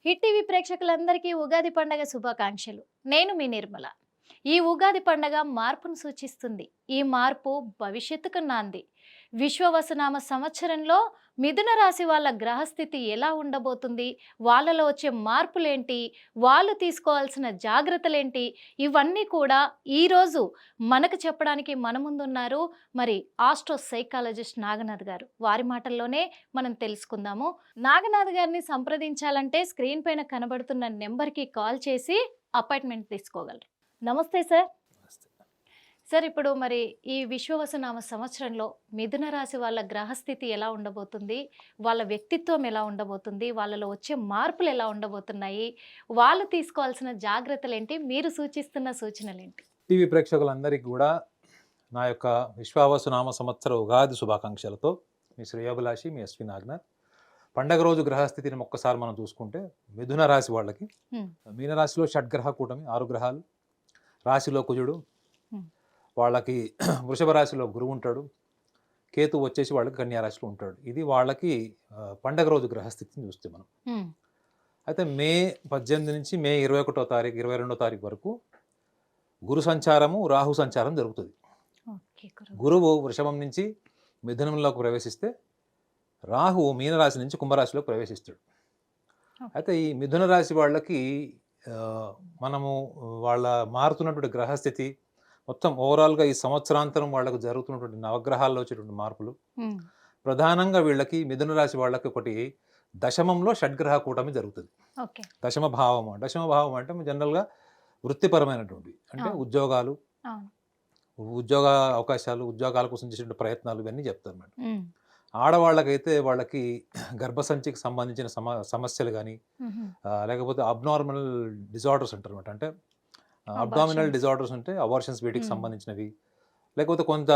Hit TV ప్రేక్షకులందరికీ ఉగాది పండగ శుభాకాంక్షలు. నేను మీ నిర్మల. ఈ ఉగాది పండగ మార్పును సూచిస్తుంది. ఈ మార్పు భవిష్యత్తుకు నాంది. విశ్వవసునామ సంవత్సరంలో మిథున రాశి వాళ్ళ గ్రహస్థితి ఎలా ఉండబోతుంది? వాళ్ళలో వచ్చే మార్పులేంటి? వాళ్ళు తీసుకోవాల్సిన జాగ్రత్తలేంటి? ఇవన్నీ కూడా ఈరోజు మనకు చెప్పడానికి మన ముందున్నారు మరి ఆస్ట్రో సైకాలజిస్ట్ నాగనాథ్ గారు. వారి మాటల్లోనే మనం తెలుసుకుందాము. నాగనాథ్ గారిని సంప్రదించాలంటే స్క్రీన్ పైన కనబడుతున్న నెంబర్కి కాల్ చేసి అపాయింట్మెంట్ తీసుకోగలరు. నమస్తే సార్. సార్, ఇప్పుడు మరి ఈ విశ్వవసునామ సంవత్సరంలో మిథున రాశి వాళ్ళ గ్రహస్థితి ఎలా ఉండబోతుంది? వాళ్ళ వ్యక్తిత్వం ఎలా ఉండబోతుంది? వాళ్ళలో వచ్చే మార్పులు ఎలా ఉండబోతున్నాయి? వాళ్ళు తీసుకోవాల్సిన జాగ్రత్తలేంటి? మీరు సూచిస్తున్న సూచనలేంటి? టీవీ ప్రేక్షకులందరికీ కూడా నా యొక్క విశ్వావసునామ సంవత్సర ఉగాది శుభాకాంక్షలతో మీ శ్రేయోభిలాషి మీ ఎస్వి నాగనాథ్. పండగ రోజు గ్రహస్థితిని ఒక్కసారి మనం చూసుకుంటే మిథున రాశి వాళ్ళకి మీనరాశిలో షడ్గ్రహ కూటమి 6 గ్రహాలు, రాశిలో కుజుడు, వాళ్ళకి వృషభ రాశిలో గురువు ఉంటాడు, కేతు వచ్చేసి వాళ్ళకి కన్యా రాశిలో ఉంటాడు. ఇది వాళ్ళకి పండగ రోజు గ్రహస్థితిని చూస్తే మనం. అయితే మే 18 నుంచి మే 21వ తారీఖు 22వ తారీఖు వరకు గురు సంచారము రాహు సంచారం జరుగుతుంది. గురువు వృషభం నుంచి మిథునంలోకి ప్రవేశిస్తే రాహు మీనరాశి నుంచి కుంభరాశిలోకి ప్రవేశిస్తాడు. అయితే ఈ మిథున రాశి వాళ్ళకి మనము వాళ్ళ మారుతున్నటువంటి గ్రహస్థితి మొత్తం ఓవరాల్గా ఈ సంవత్సరాంతరం వాళ్ళకు జరుగుతున్నటువంటి నవగ్రహాల్లో వచ్చేటువంటి మార్పులు, ప్రధానంగా వీళ్ళకి మిథున రాశి వాళ్ళకి ఒకటి దశమంలో షడ్గ్రహ కూటమి జరుగుతుంది. దశమ భావం అంటే జనరల్గా వృత్తిపరమైనటువంటి అంటే ఉద్యోగాలు, ఉద్యోగ అవకాశాలు, ఉద్యోగాల కోసం చేసే ప్రయత్నాలు ఇవన్నీ చెప్తారు మేడం. ఆడవాళ్ళకైతే వాళ్ళకి గర్భసంచికి సంబంధించిన సమస్యలు కానీ లేకపోతే అబ్నార్మల్ డిజార్డర్స్ అంటారు అనమాట. అంటే అబ్డామినల్ డిజార్డర్స్ అంటే అబార్షన్స్, వీటికి సంబంధించినవి, లేకపోతే కొంత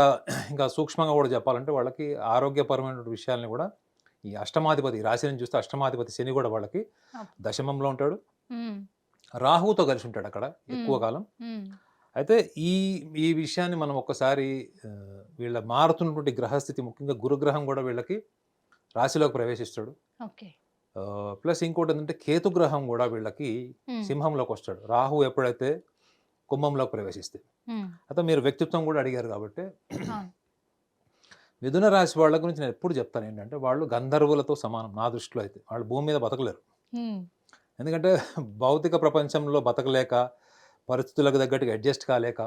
ఇంకా సూక్ష్మంగా కూడా చెప్పాలంటే వాళ్ళకి ఆరోగ్యపరమైన విషయాలని కూడా ఈ అష్టమాధిపతి రాశిని చూస్తే అష్టమాధిపతి శని కూడా వాళ్ళకి దశమంలో ఉంటాడు, రాహుతో కలిసి ఉంటాడు అక్కడ ఎక్కువ కాలం. అయితే ఈ విషయాన్ని మనం ఒక్కసారి వీళ్ళ మారుతున్నటువంటి గ్రహస్థితి, ముఖ్యంగా గురుగ్రహం కూడా వీళ్ళకి రాశిలోకి ప్రవేశిస్తాడు. ప్లస్ ఇంకోటి ఏంటంటే కేతుగ్రహం కూడా వీళ్ళకి సింహంలోకి వస్తాడు, రాహు ఎప్పుడైతే కుంభంలోకి ప్రవేశిస్తే. అయితే మీరు వ్యక్తిత్వం కూడా అడిగారు కాబట్టి మిథున రాశి వాళ్ళ గురించి నేను ఎప్పుడు చెప్తాను ఏంటంటే వాళ్ళు గంధర్వులతో సమానం నా దృష్టిలో. అయితే వాళ్ళు భూమి మీద బతకలేరు. ఎందుకంటే భౌతిక ప్రపంచంలో బతకలేక, పరిస్థితులకు తగ్గట్టుగా అడ్జస్ట్ కాలేక,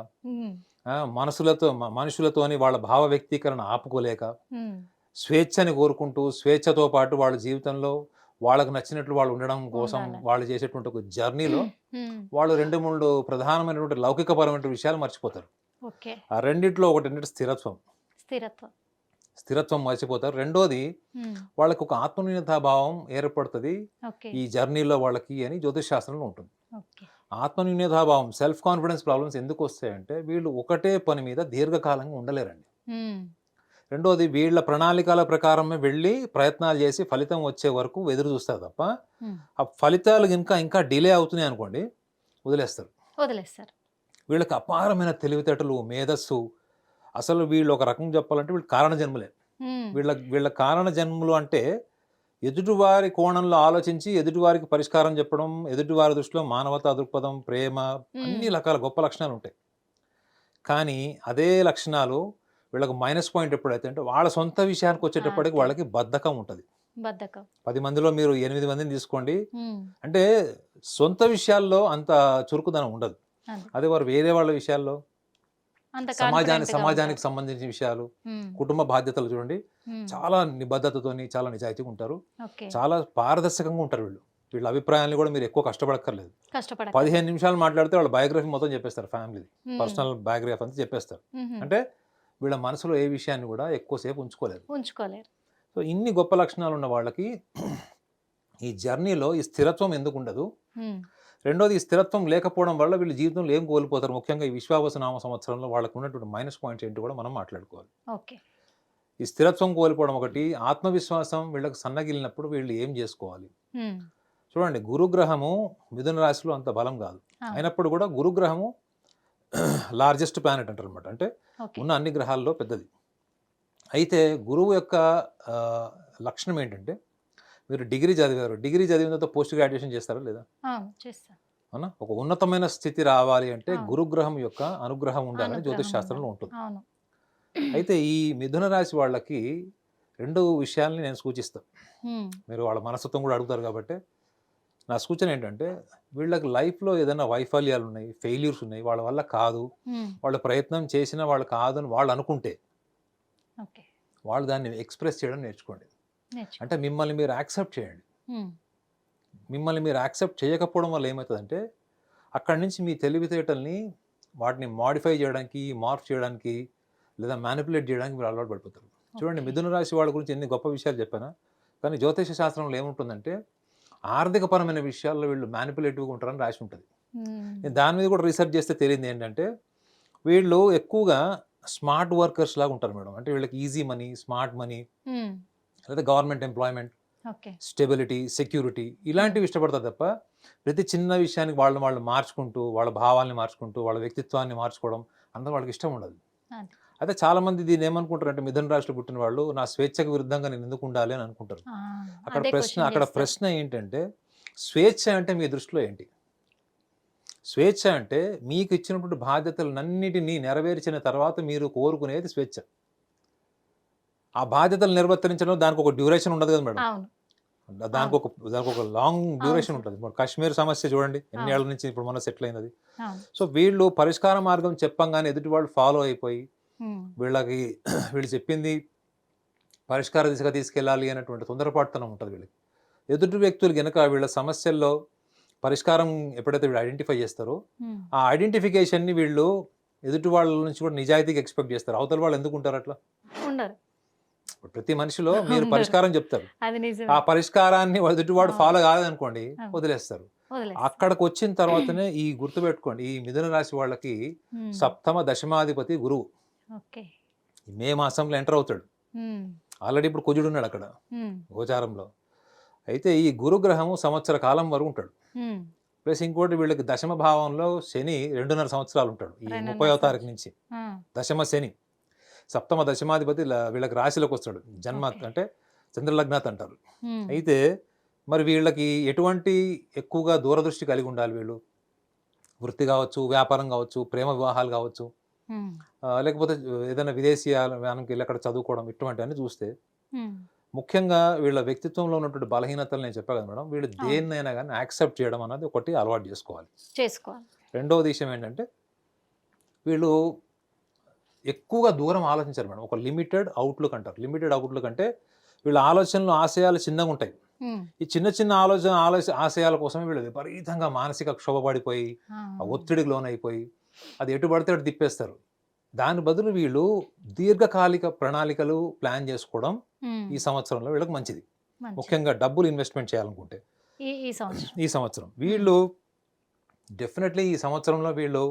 మనుషులతోని వాళ్ళ భావ వ్యక్తీకరణ ఆపుకోలేక, స్వేచ్ఛని కోరుకుంటూ స్వేచ్ఛతో పాటు వాళ్ళ జీవితంలో వాళ్ళకు నచ్చినట్లు వాళ్ళు ఉండడం కోసం వాళ్ళు చేసేటువంటి ఒక జర్నీలో వాళ్ళు 2-3 ప్రధానమైనటువంటి లౌకికపరమైన విషయాలు మర్చిపోతారు. ఆ రెండిట్లో ఒకటి స్థిరత్వం మర్చిపోతారు. రెండోది వాళ్ళకి ఒక ఆత్మన్యూనతాభావం ఏర్పడుతుంది ఈ జర్నీలో వాళ్ళకి అని జ్యోతిష్ శాస్త్రంలో ఉంటుంది. ఆత్మన్యూనతాభావం, సెల్ఫ్ కాన్ఫిడెన్స్ ప్రాబ్లమ్స్ ఎందుకు వస్తాయంటే వీళ్ళు ఒకటే పని మీద దీర్ఘకాలంగా ఉండలేరండి. రెండోది వీళ్ళ ప్రణాళికల ప్రకారమే వెళ్ళి ప్రయత్నాలు చేసి ఫలితం వచ్చే వరకు ఎదురు చూస్తారు తప్ప ఆ ఫలితాలు ఇంకా డిలే అవుతున్నాయి అనుకోండి వదిలేస్తారు. వీళ్ళకి అపారమైన తెలివితేటలు, మేధస్సు. అసలు వీళ్ళు ఒక రకం చెప్పాలంటే వీళ్ళు కారణ జన్మలే. వీళ్ళ కారణ జన్మలు అంటే ఎదుటివారి కోణంలో ఆలోచించి ఎదుటివారికి పరిష్కారం చెప్పడం, ఎదుటివారి దృష్టిలో మానవతా దృక్పథం, ప్రేమ, అన్ని రకాల గొప్ప లక్షణాలు ఉంటాయి. కానీ అదే లక్షణాలు వీళ్ళకి మైనస్ పాయింట్ ఎప్పుడైతే అంటే వాళ్ళ సొంత విషయానికి వచ్చేటప్పటికి వాళ్ళకి బద్ధకం ఉంటుంది. 10 మందిలో మీరు 8 మందిని తీసుకోండి, అంటే సొంత విషయాల్లో అంత చురుకుదనం ఉండదు. అదే వారు వేరే వాళ్ళ విషయాల్లో, సమాజానికి సంబంధించిన విషయాలు, కుటుంబ బాధ్యతలు చూడండి, చాలా నిబద్ధతతోని చాలా నిజాయితీగా ఉంటారు, చాలా పారదర్శకంగా ఉంటారు. వీళ్ళ అభిప్రాయాన్ని కూడా మీరు ఎక్కువ కష్టపడక్కర్లేదు. 15 నిమిషాలు మాట్లాడితే వాళ్ళ బయోగ్రఫీ మొత్తం చెప్పేస్తారు, ఫ్యామిలీ పర్సనల్ బయోగ్రఫీ అంతా చెప్పేస్తారు. అంటే వీళ్ళ మనసులో ఏ విషయాన్ని కూడా ఎక్కువసేపు ఉంచుకోలేరు. సో ఇన్ని గొప్ప లక్షణాలు ఉన్న వాళ్ళకి ఈ జర్నీలో ఈ స్థిరత్వం ఎందుకు ఉండదు? రెండోది, ఈ స్థిరత్వం లేకపోవడం వల్ల వీళ్ళ జీవితంలో ఏం కోల్పోతారు? ముఖ్యంగా ఈ విశ్వావసునామ సంవత్సరంలో వాళ్ళకు ఉన్నటువంటి మైనస్ పాయింట్స్ ఏంటి కూడా మనం మాట్లాడుకోవాలి. ఈ స్థిరత్వం కోల్పోవడం ఒకటి. ఆత్మవిశ్వాసం వీళ్ళకి సన్నగిలినప్పుడు వీళ్ళు ఏం చేసుకోవాలి? చూడండి, గురుగ్రహము మిథున రాశిలో అంత బలం కాదు, అయినప్పుడు కూడా గురుగ్రహము లార్జెస్ట్ ప్లానెట్ అంటారు అనమాట. అంటే ఉన్న అన్ని గ్రహాల్లో పెద్దది. అయితే గురువు యొక్క లక్షణం ఏంటంటే మీరు డిగ్రీ చదివారు, డిగ్రీ చదివిన తర్వాత పోస్ట్ గ్రాడ్యుయేషన్ చేస్తారా లేదా? అవును. చేస్తా. అవునా? ఒక ఉన్నతమైన స్థితి రావాలి అంటే అవును. గురుగ్రహం యొక్క అనుగ్రహం ఉండాలని జ్యోతిష్ అనుగ్రహం శాస్త్రంలో ఉండాలి. ఉంటుంది. అవును. అయితే ఈ మిథున రాశి వాళ్ళకి 2 విషయాల్ని నేను సూచిస్తాను. హ్మ్. మీరు వాళ్ళ మనస్తత్వం కూడా అడుగుతారు కాబట్టి నా సూచన ఏంటంటే, వీళ్ళకి లైఫ్‌లో ఏదైనా వైఫల్యాలు ఉన్నాయి, ఫెయిల్యూర్స్ ఉన్నాయి, వాళ్ళ వల్ల కాదు, హ్మ్. వాళ్ళు ప్రయత్నం చేసినా వాళ్ళు కాదని వాళ్ళు అనుకుంటే, ఓకే. వాళ్ళు దాన్ని ఎక్స్‌ప్రెస్ చేయడం నేర్చుకోండి. నేర్చుకో. అంటే మిమ్మల్ని మీరు యాక్సెప్ట్ చేయండి. హ్మ్. మిమ్మల్ని మీరు యాక్సెప్ట్ చేయకపోవడం వల్ల ఏమవుతదంటే, అక్కడి నుంచి మీ తెలివితేటల్ని వాటిని మోడిఫై చేయడానికి, మార్పు చేయడానికి లేదా మ్యానిపులేట్ చేయడానికి మీరు అలవాటు పడిపోతారు. చూడండి ఓకే. మిథున రాశి వాళ్ళ గురించి ఎన్ని గొప్ప విషయాలు చెప్పానా? కానీ జ్యోతిష శాస్త్రంలో ఏముంటుందంటే, ఆర్థికపరమైన విషయాల్లో వీళ్ళు మ్యానిపులేటివ్‌గా ఉంటారని రాసి ఉంటది. హ్మ్. నేను దాని మీద కూడా రీసెర్చ్ చేస్తే తేలింది ఏంటంటే, వీళ్ళు ఎక్కువగా స్మార్ట్ వర్కర్స్ లాగా ఉంటారు మేడం. అంటే వీళ్ళకి ఈజీ మనీ, స్మార్ట్ మనీ హ్మ్. లేదా government employment, okay. Stability, security హ్మ్. ఇలాంటివి ఇష్టపడతారు తప్ప, ప్రతి చిన్న విషయానికి వాళ్ళని వాళ్ళు మార్చుకుంటూ, వాళ్ళ భావాల్ని మార్చుకుంటూ, వాళ్ళ వ్యక్తిత్వాన్ని మార్చుకోవడం అన్నది వాళ్ళకి ఇష్టం ఉండదు. అది. అయితే చాలామంది దీన్ని ఏమనుకుంటారంటే మిథున రాశిలో పుట్టిన వాళ్ళు నా స్వేచ్ఛకు విరుద్ధంగా నేను ఎందుకు ఉండాలి అని అనుకుంటారు. ఆ! అదే క్వెషన్ చేస్తారు. ప్రశ్న ఏంటంటే, స్వేచ్ఛ అంటే మీ దృష్టిలో ఏంటి? స్వేచ్ఛ అంటే మీకు ఇచ్చినటువంటి బాధ్యతలనన్నిటిని నెరవేర్చిన తర్వాత మీరు కోరుకునేది స్వేచ్ఛ. ఆ బాధ్యతలు నిర్వర్తించడంలో దానికొక డ్యూరేషన్ ఉండదు కదా మేడం. అవును. అవును. దానికొక లాంగ్ అవును డ్యూరేషన్ సార్. ఉంటది. ఇప్పుడు కాశ్మీర్ సమస్య చూడండి. ఎన్ని అవును. ఏళ్ల నుంచి ఇప్పుడు మొన్న సెటిల్ అయినది. అవును. సో, వీళ్ళు పరిష్కార మార్గం చెప్పంగానే ఎదుటి వాళ్ళు ఫాలో అయిపోయి, హ్మ్. వీళ్ళకి వీళ్ళు చెప్పింది పరిష్కార దిశగా తీసుకెళ్ళాలి అనేటువంటి తొందరపాటుతనం ఉంటది వీళ్ళకి. ఎదుటి వ్యక్తులు గనక వీళ్ళ సమస్యల్లో పరిష్కారం ఎప్పుడైతే వీళ్ళు ఐడెంటిఫై చేస్తారో, హ్మ్. ఆ ఐడెంటిఫికేషన్‌ని వీళ్ళు ఎదుటి వాళ్ళ నుంచి కూడా నిజాయితీగా ఎక్స్‌పెక్ట్ చేస్తారు. అవతల వాళ్ళు ఎందుకుంటారు అట్లా? ఉండరు. ఇప్పుడు ప్రతి మనిషిలో మీరు ఉండరు. పరిష్కారం చెప్తారు. అది ఆ నిజమే. పరిష్కారాన్ని ఎదుటివాడు అవును. ఫాలో కాలేదనుకోండి అవును. వదిలేస్తారు. వదిలేస్తారు. అక్కడికొచ్చిన తర్వాతనే ఈ గుర్తుపెట్టుకోండి. ఈ మిథున రాశి వాళ్ళకి హ్మ్. సప్తమ దశమాధిపతి గురువు. ఓకే. ఈ మే మాసంలో ఎంటర్ అవుతాడు. హ్మ్. ఆల్రెడీ ఇప్పుడు కుజుడున్నాడు అక్కడ హ్మ్. గోచారంలో. అయితే ఈ గురుగ్రహము సంవత్సర కాలం వరకు ఉంటాడు. హ్మ్. ప్లస్ ఇంకోటి వీళ్ళకి దశమ భావంలో శని 2.5 సంవత్సరాలు ఉంటాడు. ఈ 2.5 30వ తారీఖు సంవత్సరాలు. నుంచి. ఆ! దశమ శని. సప్తమ దశమాధిపతి వీళ్ళకి రాశిలోకి వస్తాడు. జన్మ ఓకే. అంటే చంద్రలగ్నాత్ అంటారు. హ్మ్. అయితే మరి వీళ్ళకి ఎటువంటి ఎక్కువగా దూరదృష్టి కలిగి ఉండాలి వీళ్ళు? వృత్తి కావచ్చు, వ్యాపారం కావచ్చు, ప్రేమ వివాహాలు కావచ్చు, హ్మ్. లేకపోతే ఏదైనా విదేశీయానానికి వెళ్ళి అక్కడ చదువుకోవడం ఇటువంటివన్నీ చూస్తే హ్మ్. ముఖ్యంగా వీళ్ళ వ్యక్తిత్వంలో ఉన్నటువంటి బలహీనతలు నేను చెప్పా కదా మేడం. వీళ్ళు అవును. దేన్నైనా గాని యాక్సెప్ట్ చేయడం అన్నది ఒకటి అలవాటు చేసుకోవాలి. చేసుకోవాలి. రెండవది విషయం ఏంటంటే వీళ్ళు ఎక్కువగా దూరం ఆలోచించరు మేడం. ఒక లిమిటెడ్ అవుట్‌లుక్ అంటారు. లిమిటెడ్ అవుట్‌లుక్ అంటే వీళ్ళ ఆలోచనలు, ఆశయాలు చిన్నగుంటాయి. హ్మ్. ఈ చిన్న చిన్న ఆశయాల కోసమే వీళ్ళు విపరీతంగా మానసిక క్షోభపడిపోయి, ఆ! ఆ ఒత్తిడికి లోనైపోయి, అది ఎటు పడితే అటు తిప్పేస్తారు. దాని బదులు వీళ్ళు దీర్ఘకాలిక ప్రణాళికలు ప్లాన్ చేసుకోవడం హ్మ్. ఈ సంవత్సరంలో వీళ్ళకి మంచిది. మంచిది. ముఖ్యంగా డబ్బులు ఇన్వెస్ట్‌మెంట్ చేయాలనుకుంటే ఈ సంవత్సరం. ఈ సంవత్సరం. హ్మ్. వీళ్ళు డెఫినెట్‌లీ ఈ సంవత్సరంలో వీళ్ళు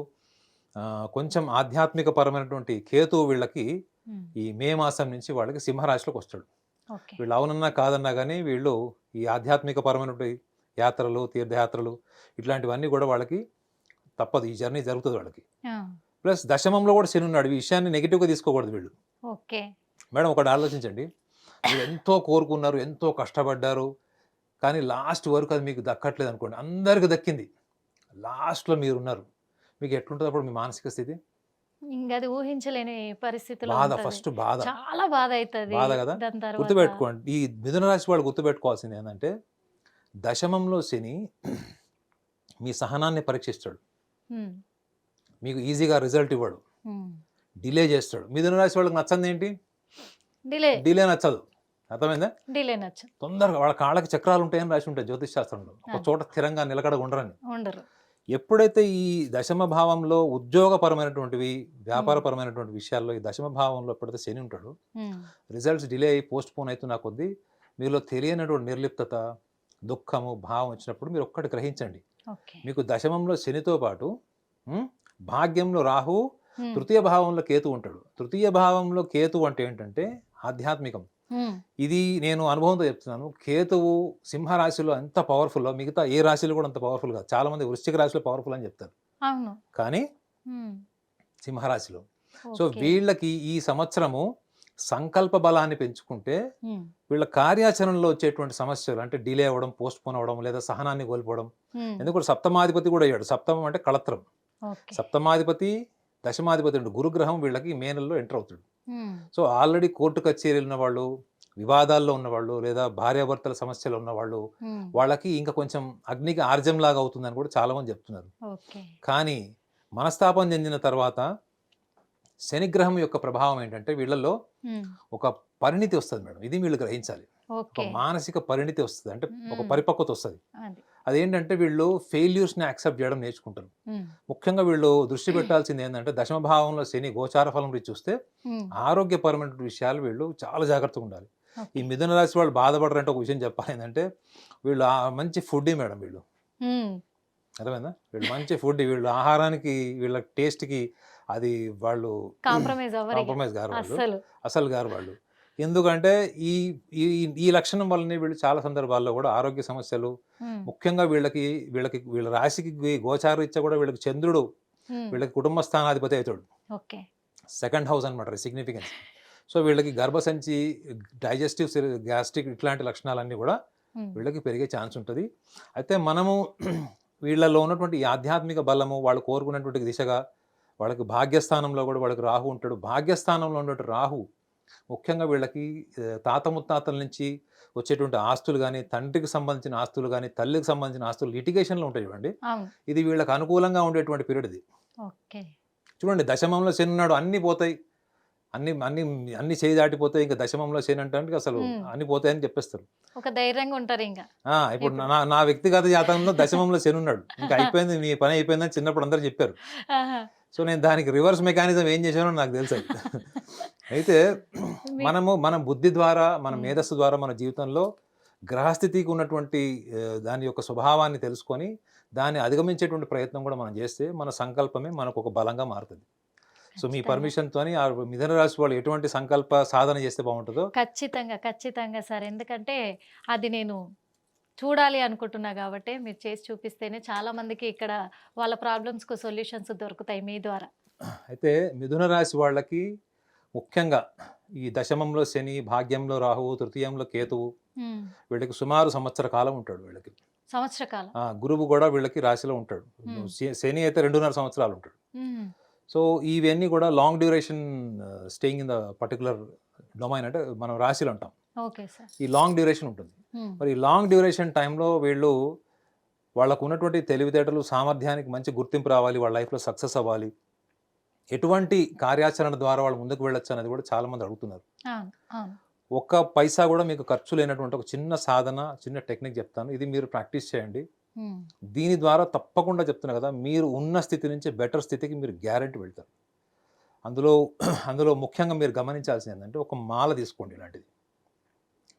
కొంచెం ఆధ్యాత్మిక పరమైనటువంటి కేతువు వీళ్ళకి హ్మ్. ఈ మే మాసం నుంచి వాళ్ళకి సింహరాశిలోకొస్తాడు. ఓకే. వీళ్ళు అవునన్నా, కాదన్నా గాని వీళ్ళు ఈ ఆధ్యాత్మిక పరమైనటువంటి యాత్రలు, తీర్థయాత్రలు ఇట్లాంటివన్నీ గూడా వాళ్ళకి తప్పదు. ఈ జర్నీ జరుగుతది వాళ్ళకి. ఆ! ప్లస్ దశమంలో గూడా శనున్నాడు. ఈ విషయాన్ని నెగెటివ్‌గా తీసుకోకూడదు వీళ్ళు. ఓకే. మేడం ఒకటి ఆలోచించండి. మీరెంతో కోరుకున్నారు, ఎంతో కష్టపడ్డారు. కానీ లాస్ట్ వరకు అది మీకు దక్కట్లేదనుకోండి. అందరికి దక్కింది. లాస్ట్‌లో మీరున్నారు. మీకు ఎట్లుంటది అప్పుడు మీ మానసిక స్థితి? ఇంగది ఊహించలేని పరిస్థితిలో బాధ, ఉంటది. ఫస్ట్ బాధ. చాలా బాధయితది. బాధ గదా! దాని తర్వాత గుర్తుపెట్టుకోండి. ఈ మిథున రాశి వాళ్ళు గుర్తుపెట్టుకోవాల్సిందేందంటే, దశమంలో శని మీ సహనాన్ని పరీక్షిస్తాడు. హ్మ్. మీకు ఈజీగా రిజల్ట్ ఇవ్వడు. హ్మ్. డిలే చేస్తాడు. మిథున రాశి వాళ్ళకి నచ్చందేంటి? డిలే. డిలే నచ్చదు. అర్థమైందా? డిలే నచ్చదు. తొందరగా వాళ్ళ కాళ్ళకి చక్రాలు ఉంటాయని రాసి ఉంటాయి జ్యోతిష్ శాస్త్రంలో. ఒక అది. చోట స్థిరంగా నిలకడగా ఉండరని. ఉండరు. ఎప్పుడైతే ఈ దశమ భావంలో ఉద్యోగపరమైనటువంటివి, హ్మ్. వ్యాపారపరమైనటువంటి విషయాల్లో ఈ దశమ భావంలో ఎప్పుడైతే శని ఉంటాడో, హ్మ్. రిజల్ట్స్ డిలే అయ్యి పోస్ట్‌పోన్ అయితున్న కొద్దీ మీలో తెలియనటువంటి నిర్లిప్తత, దుఃఖము, భావం వచ్చినప్పుడు మీరు ఒక్కటి గ్రహించండి. ఓకే. మీకు దశమంలో శనితో పాటు హ్మ్, భాగ్యంలో రాహువు, హ్మ్. తృతీయ భావంలో కేతువు ఉంటాడు. తృతీయ భావంలో కేతువు అంటే ఏంటంటే ఆధ్యాత్మికం. హ్మ్. ఇది నేను అనుభవంతో చెప్తున్నాను. కేతువు సింహరాశిలో ఎంత పవర్‌ఫుల్లో మిగతా ఏ రాశిలో కూడా అంత పవర్‌ఫుల్ కాదు. చాలామంది వృశ్చిక రాశిలో పవర్‌ఫుల్ అని చెప్తారు. అవును. కానీ హ్మ్. సింహరాశిలో. So, okay. వీళ్ళకి ఈ సంవత్సరము సంకల్ప బలాన్ని పెంచుకుంటే వీళ్ళ కార్యాచరణలో వచ్చేటువంటి సమస్యలు అంటే డిలే అవ్వడం, పోస్ట్ పోన్ అవ్వడం, లేదా సహనాన్ని కోల్పోవడం. ఎందుకంటే సప్తమాధిపతి కూడా అయ్యాడు. సప్తమం అంటే కళత్రం. ఓకే. సప్తమాధిపతి, దశమాధిపతి అంటే గురుగ్రహం వీళ్ళకి మే నెలలో ఎంటర్ అవుతాడు. సో ఆల్రెడీ కోర్టు కచేరీలు ఉన్న వాళ్ళు, వివాదాల్లో ఉన్నవాళ్ళు, లేదా భార్యాభర్తల సమస్యలు ఉన్నవాళ్ళు, వాళ్ళకి ఇంకా కొంచెం అగ్నికి ఆర్జం లాగా అవుతుందని కూడా చాలా మంది చెప్తున్నారు. ఓకే. కానీ మనస్తాపం చెందిన తర్వాత శనిగ్రహం యొక్క ప్రభావం ఏంటంటే వీళ్ళల్లో ఒక పరిణితి వస్తుంది మేడం. ఇది వీళ్ళు గ్రహించాలి. ఒక ఓకే. మానసిక పరిణితి వస్తుంది, అంటే ఒక పరిపక్వత వస్తుంది. అది. అదేంటంటే వీళ్ళు ఫెయిల్యూర్స్ని యాక్సెప్ట్ చేయడం నేర్చుకుంటారు. ముఖ్యంగా వీళ్ళు దృష్టి పెట్టాల్సింది ఏంటంటే దశమ భావంలో శని గోచార ఫలం రీతి చూస్తే ఆరోగ్యపరమైన విషయాలు వీళ్ళు చాలా జాగ్రత్తగా ఉండాలి. ఈ మిథున రాశి వాళ్ళు బాధపడరంటే ఒక విషయం చెప్పాలి ఏంటంటే వీళ్ళు మంచి ఫుడ్ మేడం. వీళ్ళు అర్థమైందా? వీళ్ళు మంచి ఫుడ్, వీళ్ళు ఆహారానికి, వీళ్ళ టేస్ట్కి అది వాళ్ళు కాంప్రమైజ్ గారు వాళ్ళు, అసలు గారు వాళ్ళు. ఎందుకంటే ఈ ఈ ఈ లక్షణం వల్లనే వీళ్ళు చాలా సందర్భాల్లో కూడా ఆరోగ్య సమస్యలు, ముఖ్యంగా వీళ్ళ రాశికి గోచారరీత్యా కూడా వీళ్ళకి చంద్రుడు వీళ్ళకి కుటుంబ స్థానాధిపతి అవుతాడు. సెకండ్ హౌస్ అనమాట సిగ్నిఫికెన్స్. సో వీళ్ళకి గర్భసంచి, డైజెస్టివ్, గ్యాస్ట్రిక్ ఇట్లాంటి లక్షణాలన్నీ కూడా వీళ్ళకి పెరిగే ఛాన్స్ ఉంటుంది. అయితే మనము వీళ్ళలో ఉన్నటువంటి ఈ ఆధ్యాత్మిక బలము, వాళ్ళు కోరుకున్నటువంటి దిశగా, వాళ్ళకి భాగ్యస్థానంలో కూడా వాళ్ళకి రాహు ఉంటాడు. భాగ్యస్థానంలో ఉన్నటువంటి రాహు ముఖ్యంగా వీళ్ళకి తాత ముత్తాతల నుంచి వచ్చేటువంటి ఆస్తులు కానీ, తండ్రికి సంబంధించిన ఆస్తులు కానీ, తల్లికి సంబంధించిన ఆస్తులు లిటిగేషన్లో ఉంటాయి చూడండి. ఇది వీళ్ళకి అనుకూలంగా ఉండేటువంటి పీరియడ్ ఇది. చూడండి, దశమంలో శని ఉన్నాడు, అన్నీ పోతాయి, అన్ని అన్ని అన్ని చేయి దాటిపోతాయి. ఇంకా దశమంలో శని అంటే అసలు అన్ని పోతాయని చెప్పేస్తారు. ఒక ధైర్యంగా ఉంటారు. ఇంకా ఇప్పుడు నా వ్యక్తిగత జాతకంలో దశమంలో శని ఉన్నాడు, ఇంకా అయిపోయింది, నీ పని అయిపోయిందని చిన్నప్పుడు అందరూ చెప్పారు. సో నేను దానికి రివర్స్ మెకానిజం ఏం చేశానో నాకు తెలుసు. అయితే మన బుద్ధి ద్వారా, మన మేధస్సు ద్వారా మన జీవితంలో గ్రహస్థితికి ఉన్నటువంటి దాని యొక్క స్వభావాన్ని తెలుసుకొని దాన్ని అధిగమించేటువంటి ప్రయత్నం కూడా మనం చేస్తే మన సంకల్పమే మనకు ఒక బలంగా మారుతుంది. సో మీ పర్మిషన్తోని ఆ మిథున రాశి వాళ్ళు ఎటువంటి సంకల్ప సాధన చేస్తే బాగుంటుందో ఖచ్చితంగా సార్. ఎందుకంటే అది నేను చూడాలి అనుకుంటున్నా కాబట్టి మీరు చేసి చూపిస్తేనే చాలా మందికి ఇక్కడ వాళ్ళ ప్రాబ్లమ్స్కు సొల్యూషన్స్ దొరుకుతాయి మీ ద్వారా. అయితే మిథున రాశి వాళ్ళకి ముఖ్యంగా ఈ దశమంలో శని, భాగ్యంలో రాహువు, తృతీయంలో కేతువు, వీళ్ళకి సుమారు సంవత్సర కాలం ఉంటాడు. వీళ్ళకి సంవత్సర కాలం. గురువు కూడా వీళ్ళకి రాశిలో ఉంటాడు. శని అయితే 2.5 సంవత్సరాలు ఉంటాడు. సో ఇవన్నీ కూడా long duration staying in the particular domain, అంటే మనం రాశిలో ఉంటాం. ఈ లాంగ్ డ్యూరేషన్ ఉంటుంది. మరి ఈ లాంగ్ డ్యూరేషన్ టైంలో వాళ్ళకు ఉన్నటువంటి తెలివితేటలు, సామర్థ్యానికి మంచి గుర్తింపు రావాలి, వాళ్ళ లైఫ్లో సక్సెస్ అవ్వాలి, ఎటువంటి కార్యాచరణ ద్వారా వాళ్ళు ముందుకు వెళ్ళొచ్చు అనేది కూడా చాలా మంది అడుగుతున్నారు. ఒక్క పైసా కూడా మీకు ఖర్చు లేనటువంటి ఒక చిన్న సాధన, చిన్న టెక్నిక్ చెప్తాను. ఇది మీరు ప్రాక్టీస్ చేయండి. దీని ద్వారా తప్పకుండా చెప్తున్నా కదా, మీరు ఉన్న స్థితి నుంచి బెటర్ స్థితికి మీరు గ్యారెంటీ వెళ్తారు. అందులో ముఖ్యంగా మీరు గమనించాల్సింది ఏంటంటే ఒక మాల తీసుకోండి. ఇలాంటిది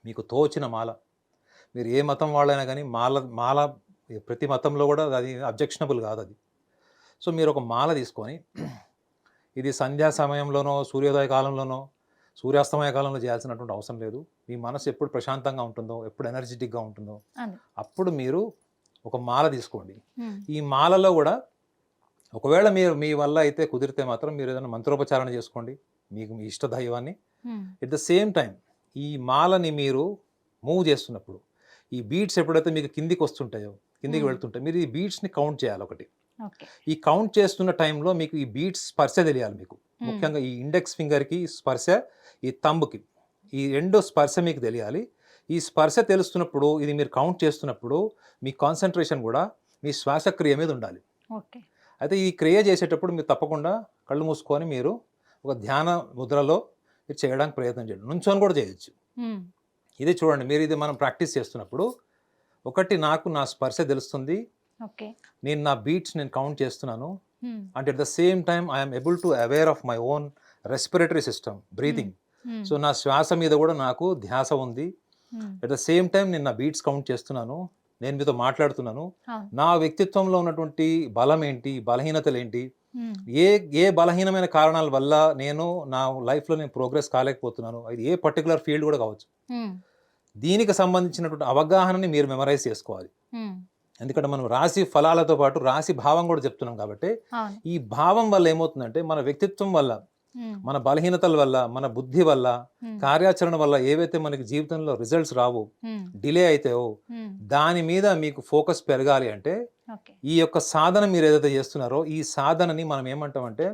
మీకు తోచిన మాల, మీరు ఏ మతం వాళ్ళైనా కానీ మాల ప్రతి మతంలో కూడా అది అబ్జెక్షనబుల్ కాదు అది. సో మీరు ఒక మాల తీసుకొని, ఇది సంధ్యా సమయంలోనో, సూర్యోదయ కాలంలోనో, సూర్యాస్తమయ కాలంలో చేయాల్సినటువంటి అవసరం లేదు. మీ మనసు ఎప్పుడు ప్రశాంతంగా ఉంటుందో, ఎప్పుడు ఎనర్జెటిక్గా ఉంటుందో అప్పుడు మీరు ఒక మాల తీసుకోండి. ఈ మాలలో కూడా ఒకవేళ మీ వల్ల అయితే కుదిరితే మాత్రం మీరు ఏదైనా మంత్రోపచారణ చేసుకోండి, మీకు మీ ఇష్ట దైవాన్ని. ఎట్ ద సేమ్ టైం ఈ మాలని మీరు మూవ్ చేస్తున్నప్పుడు ఈ బీట్స్ ఎప్పుడైతే మీకు కిందికి వస్తుంటాయో, కిందికి వెళ్తుంటాయి, మీరు ఈ బీట్స్ని కౌంట్ చేయాలి. ఒకటి, ఈ కౌంట్ చేస్తున్న టైంలో మీకు ఈ బీట్స్ స్పర్శ తెలియాలి. మీకు ముఖ్యంగా ఈ ఇండెక్స్ ఫింగర్కి స్పర్శ, ఈ తంబుకి, ఈ రెండో స్పర్శ మీకు తెలియాలి. ఈ స్పర్శ తెలుస్తున్నప్పుడు, ఇది మీరు కౌంట్ చేస్తున్నప్పుడు మీ కాన్సన్ట్రేషన్ కూడా మీ శ్వాసక్రియ మీద ఉండాలి. అయితే ఈ క్రియ చేసేటప్పుడు మీరు తప్పకుండా కళ్ళు మూసుకొని మీరు ఒక ధ్యాన ముద్రలో ఇది చేయడానికి ప్రయత్నం చేయండి. నుంచొని కూడా చేయొచ్చు. ఇది చూడండి, మీరు ఇది మనం ప్రాక్టీస్ చేస్తున్నప్పుడు ఒకటి, నాకు నా స్పర్శ తెలుస్తుంది, నేను నా బీట్స్ నేను కౌంట్ చేస్తున్నాను, and at the same time I'm able to aware of my own respiratory system, breathing. So నా శ్వాస మీద కూడా నాకు ధ్యాస ఉంది. ఎట్ ద సేమ్ టైం నేను నా బీట్స్ కౌంట్ చేస్తున్నాను, నేను మీతో మాట్లాడుతున్నాను. నా వ్యక్తిత్వంలో ఉన్నటువంటి బలం ఏంటి, బలహీనతలు ఏంటి, ఏ బలహీనమైన కారణాల వల్ల నేను నా లైఫ్లో నేను ప్రోగ్రెస్ కాలేకపోతున్నాను, అది ఏ పర్టికులర్ ఫీల్డ్ కూడా కావచ్చు. దీనికి సంబంధించినటువంటి అవగాహనని మీరు మెమరైజ్ చేసుకోవాలి. ఎందుకంటే మనం రాశి ఫలాలతో పాటు రాశి భావం కూడా చెప్తున్నాం కాబట్టి ఈ భావం వల్ల ఏమవుతుందంటే మన వ్యక్తిత్వం వల్ల ఉమ్, మన బలహీనతల వల్ల, మన బుద్ధి వల్ల, ఉమ్, కార్యాచరణ వల్ల ఏవైతే మనకి జీవితంలో రిజల్ట్స్ రావు, ఉమ్, డిలే అవుతాయో, ఉమ్, దాని మీద మీకు ఫోకస్ పెరగాలి అంటే ఓకే. ఈ యొక్క సాధన మీరు ఏదైతే చేస్తున్నారో ఈ సాధనని మనం ఏమంటామంటే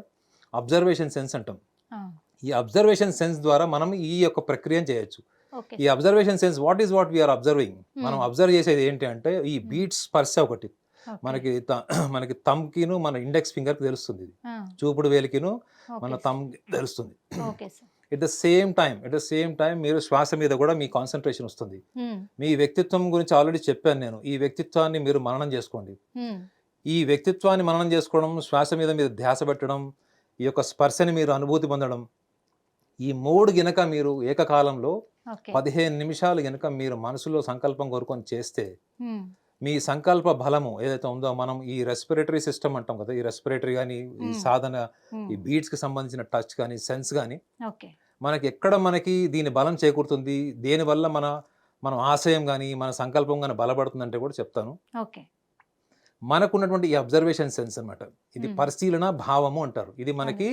అబ్జర్వేషన్ సెన్స్ అంటాం. ఆ, ఈ అబ్జర్వేషన్ సెన్స్ ద్వారా మనం ఈ యొక్క ప్రక్రియను చేయొచ్చు. ఓకే ఈ sir. Observation sense what we're observing, మనం ఉమ్, అబ్జర్వ్ చేసేది ఏంటి అంటే ఈ బీట్స్ స్పర్శ ఒకటి ఓకే. మనకి మనకి థంబ్కిను మన ఇండెక్స్ ఫింగర్కి తెలుస్తుంది, ఇది ఆ, చూపుడు వేలికిను మన ఓకే సార్. థంబ్ తెలుస్తుంది. Okay sir. At the same time మీరు శ్వాస మీద కూడా మీ కాన్సన్ట్రేషన్ వస్తుంది. ఉమ్, మీ వ్యక్తిత్వం గురించి ఆల్రెడీ చెప్పాను నేను. ఈ వ్యక్తిత్వాన్ని మీరు మననం చేసుకోండి. ఉమ్, ఈ వ్యక్తిత్వాన్ని మననం చేసుకోవడం, శ్వాస మీద మీరు ధ్యాస పెట్టడం, ఈ యొక్క స్పర్శని మీరు అనుభూతి పొందడం, ఈ 3 గినక మీరు ఏకకాలంలో ఓకే. 15 నిమిషాలు గనుక మీరు మనసులో సంకల్పం కోరుకొని చేస్తే ఉమ్, మీ సంకల్ప బలము ఏదైతే ఉందో, మనం ఈ రెస్పిరేటరీ సిస్టమ్ అంటాం కదా, ఈ రెస్పిరేటరీ కానీ ఈ సాధన, ఉమ్, ఈ బీట్స్కి సంబంధించిన టచ్ కానీ సెన్స్ కానీ ఓకే. మనకి దీని బలం చేకూరుతుంది, దేనివల్ల మనం ఆశయం కానీ మన సంకల్పం కానీ బలపడుతుందంటే కూడా చెప్తాను. ఓకే. మనకున్నటువంటి ఈ అబ్జర్వేషన్ సెన్స్ అన్నమాట, ఇది ఉమ్, పరిశీలన భావము అంటారు. ఇది మనకి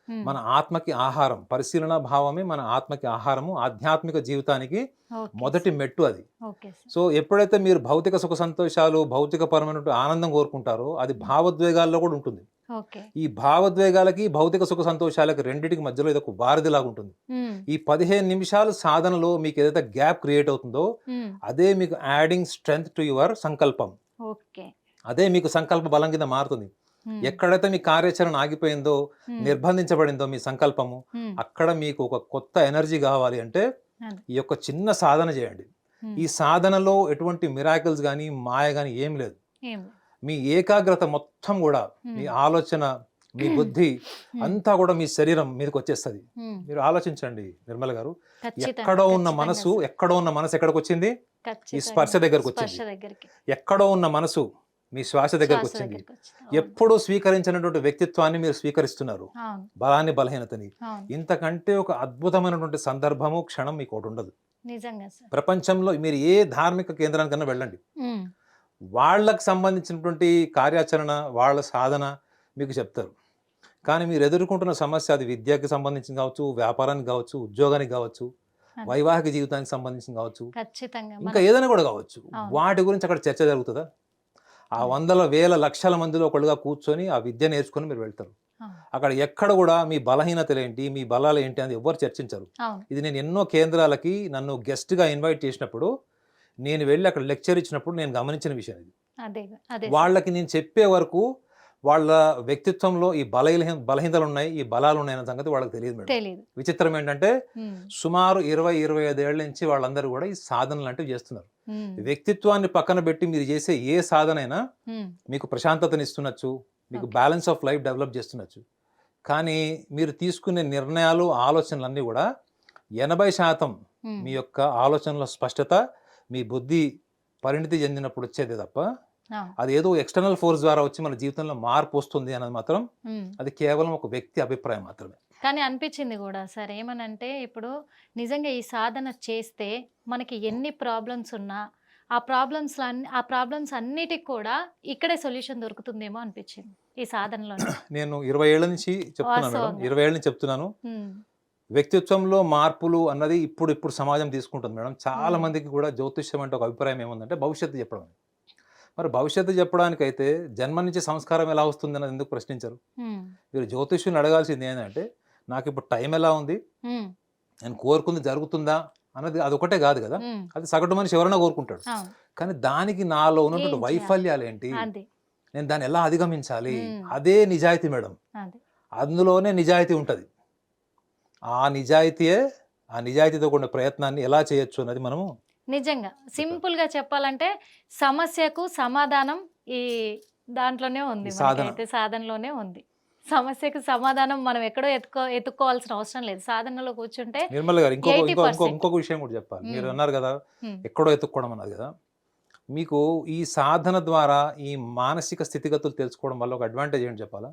ఉమ్, మన ఆత్మకి ఆహారం. పరిశీలన భావమే మన ఆత్మకి ఆహారము, ఆధ్యాత్మిక జీవితానికి ఓకే మొదటి సార్. మెట్టు అది. Okay sir. సో ఎప్పుడైతే మీరు భౌతిక సుఖ సంతోషాలు, భౌతికపరమైన ఆనందం కోరుకుంటారో అది భావోద్వేగాల్లో కూడా ఉంటుంది. ఓకే. ఈ భావోద్వేగాలకి భౌతిక సుఖ సంతోషాలకి రెండింటికి మధ్యలో ఇది ఒక వారధిలాగా ఉంటుంది. ఉమ్, ఈ 15 నిమిషాలు సాధనలో మీకు ఏదైతే గ్యాప్ క్రియేట్ అవుతుందో ఉమ్, అదే మీకు యాడింగ్ స్ట్రెంగ్త్ టు యువర్ సంకల్పం, ఓకే. అదే మీకు సంకల్ప బలం కింద మారుతుంది. ఉమ్, ఎక్కడైతే మీ కార్యాచరణ ఆగిపోయిందో, ఉమ్, నిర్బంధించబడిందో మీ సంకల్పము, ఉమ్, అక్కడ మీకు ఒక కొత్త ఎనర్జీ కావాలి అంటే అదే. ఈ యొక్క చిన్న సాధన చేయండి. ఉమ్, ఈ సాధనలో ఎటువంటి మిరాకిల్స్ కానీ మాయ కానీ ఏం లేదు. ఏం మీ ఏకాగ్రత మొత్తం కూడా, మీ ఆలోచన, మీ బుద్ధి అంతా కూడా మీ శరీరం మీదకి వచ్చేస్తుంది. ఉమ్, మీరు ఆలోచించండి నిర్మల గారు, ఖచ్చితంగా, ఎక్కడో ఉన్న ఖచ్చితంగా మనసు సార్. ఎక్కడికి వచ్చింది? ఈ ఖచ్చితంగా. స్పర్శ దగ్గరకు స్పర్శ వచ్చింది. దగ్గరికి. ఎక్కడో ఉన్న మనసు మీ శ్వాస దగ్గరకు శ్వాస వచ్చింది. దగ్గరికి వచ్చింది. అవును. ఎప్పుడూ స్వీకరించినటువంటి వ్యక్తిత్వాన్ని మీరు స్వీకరిస్తున్నారు, అవును. బలాన్ని బలహీనతని. అవును. ఇంతకంటే ఒక అద్భుతమైనటువంటి సందర్భము, క్షణం మీకు ఒకటి ఉండదు. నిజంగా సార్. ప్రపంచంలో మీరు ఏ ధార్మిక కేంద్రానికన్నా వెళ్ళండి, ఉమ్, వాళ్ళకు సంబంధించినటువంటి కార్యాచరణ, వాళ్ళ సాధన మీకు చెప్తారు. కానీ మీరు ఎదుర్కొంటున్న సమస్య, అది విద్యకి సంబంధించింది కావచ్చు, వ్యాపారానికి కావచ్చు, ఉద్యోగానికి కావచ్చు, అదే. వైవాహిక జీవితానికి సంబంధించింది కావచ్చు, ఖచ్చితంగా ఇంకా ఏదైనా కూడా కావచ్చు. అవును. వాటి గురించి అక్కడ చర్చ జరుగుతుందా? ఆ వందల వేల లక్షల మందిలో ఒకళ్ళుగా కూర్చొని ఆ విద్య నేర్చుకొని మీరు వెళ్తారు. అవును. అక్కడ ఎక్కడ కూడా మీ బలహీనతలు ఏంటి, మీ బలాలు ఏంటి అని ఎవ్వరు చర్చించరు. అవును. ఇది నేను ఎన్నో కేంద్రాలకి నన్ను గెస్ట్గా ఇన్వైట్ చేసినప్పుడు, నేను వెళ్ళి అక్కడ లెక్చర్ ఇచ్చినప్పుడు నేను గమనించిన విషయం ఇది. అదే అదే వాళ్ళకి నేను చెప్పే వరకు వాళ్ళ వ్యక్తిత్వంలో ఈ బలహీనతలు ఉన్నాయి, ఈ బలాలు ఉన్నాయి అన్న సంగతి వాళ్ళకి తెలియదు మేడం. తెలియదు. విచిత్రం ఏంటంటే ఉమ్, సుమారు 20-25 ఏళ్ల నుంచి వాళ్ళందరూ కూడా ఈ సాధనలు అంటూ చేస్తున్నారు. ఉమ్, వ్యక్తిత్వాన్ని పక్కన పెట్టి మీరు చేసే ఏ సాధనైనా ఉమ్, మీకు ప్రశాంతతని ఇస్తున్నచ్చు, మీకు Okay. Balance of life develop చేస్తున్నచ్చు. కానీ మీరు తీసుకునే నిర్ణయాలు, ఆలోచనలన్నీ కూడా 80% ఉమ్, మీ యొక్క ఆలోచనల స్పష్టత, మీ బుద్ధి పరిణితి చెందినప్పుడు వచ్చేది తప్ప, అవును. అది ఏదో ఎక్స్టర్నల్ ఫోర్స్ ద్వారా వచ్చి మన జీవితంలో మార్పు వస్తుంది అన్నది మాత్రం ఉమ్. అది కేవలం ఒక వ్యక్తి అభిప్రాయం మాత్రమే. కానీ అనిపించింది కూడా సార్, ఏమనంటే ఇప్పుడు నిజంగా ఈ సాధన చేస్తే మనకి ఎన్ని ప్రాబ్లమ్స్ ఉన్నా ఆ ప్రాబ్లమ్స్ అన్నిటికి కూడా ఇక్కడే సొల్యూషన్ దొరుకుతుందేమో అనిపించింది ఈ సాధనలో. నేను 20 ఏళ్ల నుంచి చెప్తున్నాను మేడం, వాస్తవంగా. 20 ఏళ్ళ నుంచి చెప్తున్నాను. వ్యక్తిత్వంలో మార్పులు అన్నది ఇప్పుడు సమాజం తీసుకుంటుంది మేడం. చాలా మందికి కూడా జ్యోతిష్యం అంటే ఒక అభిప్రాయం ఏముందంటే భవిష్యత్తు చెప్పడం. మరి భవిష్యత్తు చెప్పడానికైతే జన్మ నుంచి సంస్కారం ఎలా వస్తుంది అన్నది ఎందుకు ప్రశ్నించరు? మీరు జ్యోతిష్యుని అడగాల్సింది ఏంటంటే, నాకు ఇప్పుడు టైం ఎలా ఉంది, నేను కోరుకుంది జరుగుతుందా అన్నది అదొకటే కాదు కదా. అది సగటు మనిషి ఎవరైనా కోరుకుంటాడు. కానీ దానికి నాలో ఉన్నటువంటి ఏం చేయాలి? వైఫల్యాలు ఏంటి, అది నేను దాన్ని ఎలా అధిగమించాలి, మ్మ్. అదే నిజాయితీ మేడం. అది అందులోనే నిజాయితీ ఉంటుంది. ఆ నిజాయితీతో కూడిన ప్రయత్నాన్ని ఎలా చేయొచ్చు అన్నది మనము నిజంగా సింపుల్ గా చెప్పాలంటే సమస్యకు సమాధానం ఈ దాంట్లోనే ఉంది, ఈ సాధన. మనకైతే సాధనలోనే ఉంది. సమస్యకు సమాధానం మనం ఎక్కడో ఎత్తుకోవాల్సిన అవసరం లేదు, సాధనలో కూర్చుంటే. నిర్మల్ గారు 80%. ఇంకొక విషయం కూడా చెప్పాలి. మీరు మ్మ్. అన్నారు కదా మ్మ్. ఎక్కడో ఎత్తుక్కోవడం అన్నది కదా. మీకు ఈ సాధన ద్వారా ఈ మానసిక స్థితిగతులు తెలుసుకోవడం వల్ల ఒక అడ్వాంటేజ్ ఏంటి చెప్పాలా?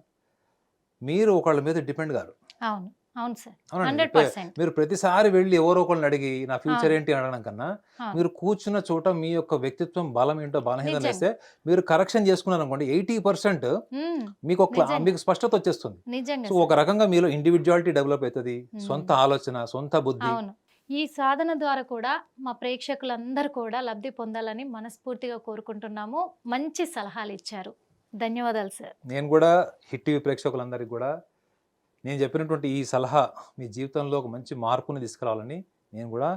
మీరు ఒకళ్ళ మీద డిపెండ్ కాదు. అవును. అవును సార్, అవునండి. 100%. మీరు ప్రతిసారి వెళ్ళి ఎవరో ఒకళ్ళని అడిగి నా ఫ్యూచర్ ఏంటి అనడం కన్నా మీరు కూర్చున్న చోట మీ యొక్క వ్యక్తిత్వం బలం ఏంటో బలహీనత నిజంగా. వేస్తే మీరు కరెక్షన్ చేసుకున్నారు అనుకోండి 80% మీకు నిజంగా. మీకు స్పష్టత వచ్చేస్తుంది. నిజంగా సో సార్. ఒక రకంగా మీలో ఇండివిజువాలిటీ డెవలప్ అవుతుంది, మ్మ్. సొంత ఆలోచన, సొంత బుద్ధి. అవును. ఈ సాధన ద్వారా కూడా మా ప్రేక్షకులందరూ కూడా లబ్ధి పొందాలని మనస్ఫూర్తిగా కోరుకుంటున్నాము. మంచి సలహాలు ఇచ్చారు. ధన్యవాదాలు సార్. నేను కూడా హిట్ టీవీ ప్రేక్షకులందరికీ కూడా నేను చెప్పినటువంటి ఈ సలహా మీ జీవితంలో ఒక మంచి మార్పుని తీసుకురావాలని నేను కూడా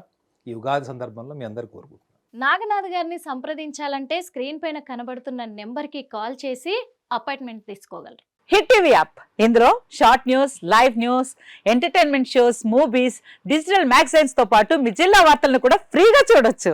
ఈ ఉగాది సందర్భంలో మీ అందరికీ కోరుకుంటున్నాను. నాగనాథ్ గారిని సంప్రదించాలంటే స్క్రీన్ పైన కనబడుతున్న నెంబర్కి కాల్ చేసి అపాయింట్మెంట్ తీసుకోగలరు. హిట్ టీవీ యాప్, ఇందులో short news, live news, entertainment shows, movies, digital magazines తో పాటు మీ జిల్లా వార్తలను కూడా ఫ్రీగా చూడొచ్చు.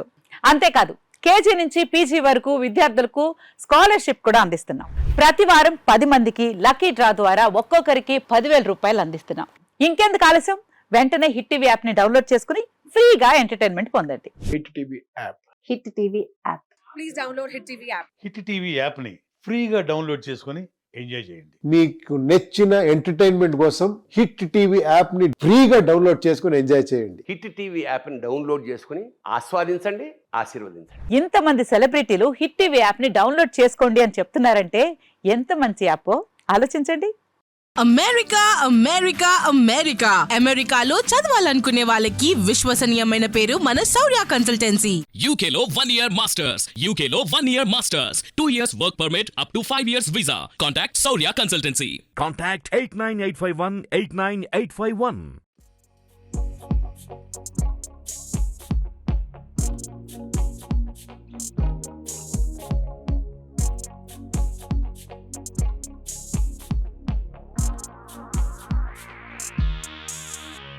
అంతేకాదు కేజీ నుంచి పీజీ వరకు విద్యార్థులకు స్కాలర్షిప్ కూడా అందిస్తున్నాం. ప్రతి వారం 10 మందికి లక్కీ డ్రా ద్వారా ఒక్కొక్కరికి 10,000 రూపాయలు అందిస్తున్నాం. ఇంకెందుకు ఆలస్యం, వెంటనే హిట్ టీవీ యాప్ ని డౌన్లోడ్ చేసుకుని ఫ్రీగా ఎంటర్టైన్మెంట్ పొందండి. Hit TV app. Hit TV app. Please download Hit TV app. Hit TV యాప్ని ఫ్రీగా డౌన్లోడ్ చేసుకొని ఎంజాయ్ చేయండి. మీకు నచ్చిన ఎంటర్టైన్మెంట్ కోసం హిట్ టీవీ యాప్ ని ఫ్రీగా డౌన్లోడ్ చేసుకుని ఎంజాయ్ చేయండి. హిట్ టీవీ యాప్ని డౌన్లోడ్ చేసుకుని ఆస్వాదించండి, ఆశీర్వదించండి. ఇంతమంది సెలబ్రిటీలు హిట్ టీవీ యాప్ ని డౌన్లోడ్ చేసుకోండి అని చెప్తున్నారంటే ఎంత మంచి యాప్ ఆలోచించండి. అమెరికా అమెరికా అమెరికా అమెరికాలో చదవాలనుకునే వాళ్ళకి విశ్వసనీయమైన పేరు మన శౌర్య consultancy. UK Law 1 Year Masters. UK Law 1 Year Masters. 2 years work permit up to 5 years visa. Contact Saurya Consultancy. Contact 89851 89851.